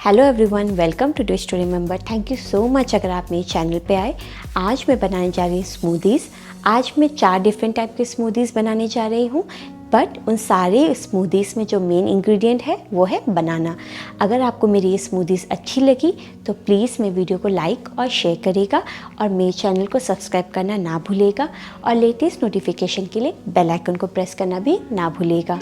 Hello everyone, welcome to डू स्टोरी मेंबर। थैंक यू सो मच अगर आप मेरे चैनल पे आए। आज मैं बनाने जा रही हूँ स्मूदीज़। आज मैं 4 डिफरेंट टाइप के स्मूदीज़ बनाने जा रही हूँ, बट उन सारे स्मूदीज़ में जो मेन इंग्रेडिएंट है वो है बनाना। अगर आपको मेरी ये स्मूदीज़ अच्छी लगी तो प्लीज़ मेरे वीडियो को लाइक और शेयर करिएगा और मेरे चैनल को सब्सक्राइब करना ना भूलिएगा और लेटेस्ट नोटिफिकेशन के लिए बेल आइकन को प्रेस करना भी ना भूलिएगा।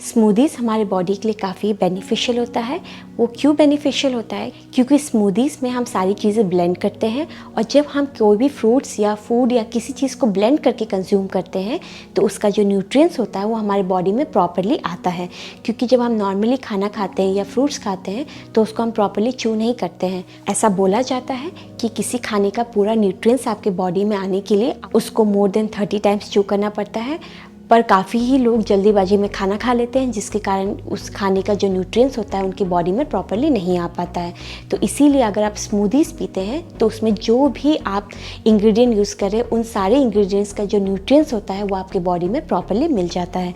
स्मूदीज़ हमारे बॉडी के लिए काफ़ी बेनिफिशियल होता है। वो क्यों बेनिफिशियल होता है? क्योंकि स्मूदीज़ में हम सारी चीज़ें ब्लेंड करते हैं और जब हम कोई भी फ्रूट्स या फूड या किसी चीज़ को ब्लेंड करके कंज्यूम करते हैं तो उसका जो न्यूट्रिएंट्स होता है वो हमारे बॉडी में प्रॉपरली आता है। क्योंकि जब हम नॉर्मली खाना खाते हैं या फ्रूट्स खाते हैं तो उसको हम प्रॉपरली च्यू नहीं करते हैं। ऐसा बोला जाता है कि किसी खाने का पूरा न्यूट्रिएंट्स आपके बॉडी में आने के लिए उसको मोर देन 30 टाइम्स च्यू करना पड़ता है। पर काफ़ी ही लोग जल्दीबाजी में खाना खा लेते हैं, जिसके कारण उस खाने का जो न्यूट्रिएंट्स होता है उनकी बॉडी में प्रॉपरली नहीं आ पाता है। तो इसीलिए अगर आप स्मूदीज़ पीते हैं तो उसमें जो भी आप इंग्रेडिएंट यूज़ करें उन सारे इंग्रेडिएंट्स का जो न्यूट्रिएंट्स होता है वो आपके बॉडी में प्रॉपरली मिल जाता है।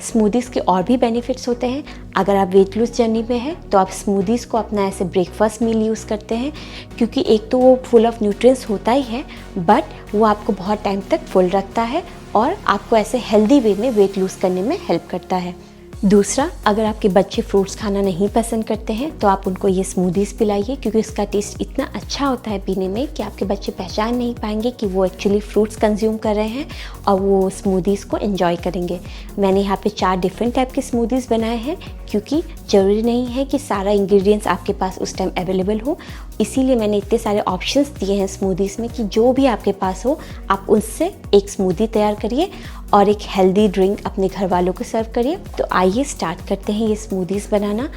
स्मूदीज़ के और भी बेनिफिट्स होते हैं। अगर आप वेट लूज़ जर्नी में हैं तो आप स्मूदीज़ को अपना ऐसे ब्रेकफास्ट मील यूज़ करते हैं, क्योंकि एक तो वो फुल ऑफ न्यूट्रिएंट्स होता ही है, बट वो आपको बहुत टाइम तक फुल रखता है और आपको ऐसे हेल्दी वे में वेट लूज़ करने में हेल्प करता है। दूसरा, अगर आपके बच्चे फ्रूट्स खाना नहीं पसंद करते हैं तो आप उनको ये स्मूदीज़ पिलाइए, क्योंकि इसका टेस्ट इतना अच्छा होता है पीने में कि आपके बच्चे पहचान नहीं पाएंगे कि वो एक्चुअली फ्रूट्स कंज्यूम कर रहे हैं और वो स्मूदीज़ को एंजॉय करेंगे। मैंने यहाँ पे 4 डिफरेंट टाइप के स्मूदीज़ बनाए हैं, क्योंकि ज़रूरी नहीं है कि सारा इंग्रेडिएंट्स आपके पास उस टाइम अवेलेबल हो। इसीलिए मैंने इतने सारे ऑप्शंस दिए हैं स्मूदीज़ में कि जो भी आपके पास हो आप उससे एक स्मूदी तैयार करिए और एक हेल्दी ड्रिंक अपने घर वालों को सर्व करिए। तो आइए स्टार्ट करते हैं ये स्मूदीज़ बनाना।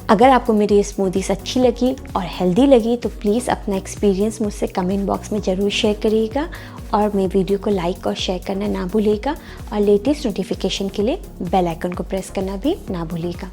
अगर आपको मेरी ये स्मूदीज़ अच्छी लगी और हेल्दी लगी तो प्लीज़ अपना एक्सपीरियंस मुझसे कमेंट बॉक्स में ज़रूर शेयर करिएगा और मेरे वीडियो को लाइक और शेयर करना ना भूलिएगा और लेटेस्ट नोटिफिकेशन के लिए बेल आइकन को प्रेस करना भी ना भूलिएगा।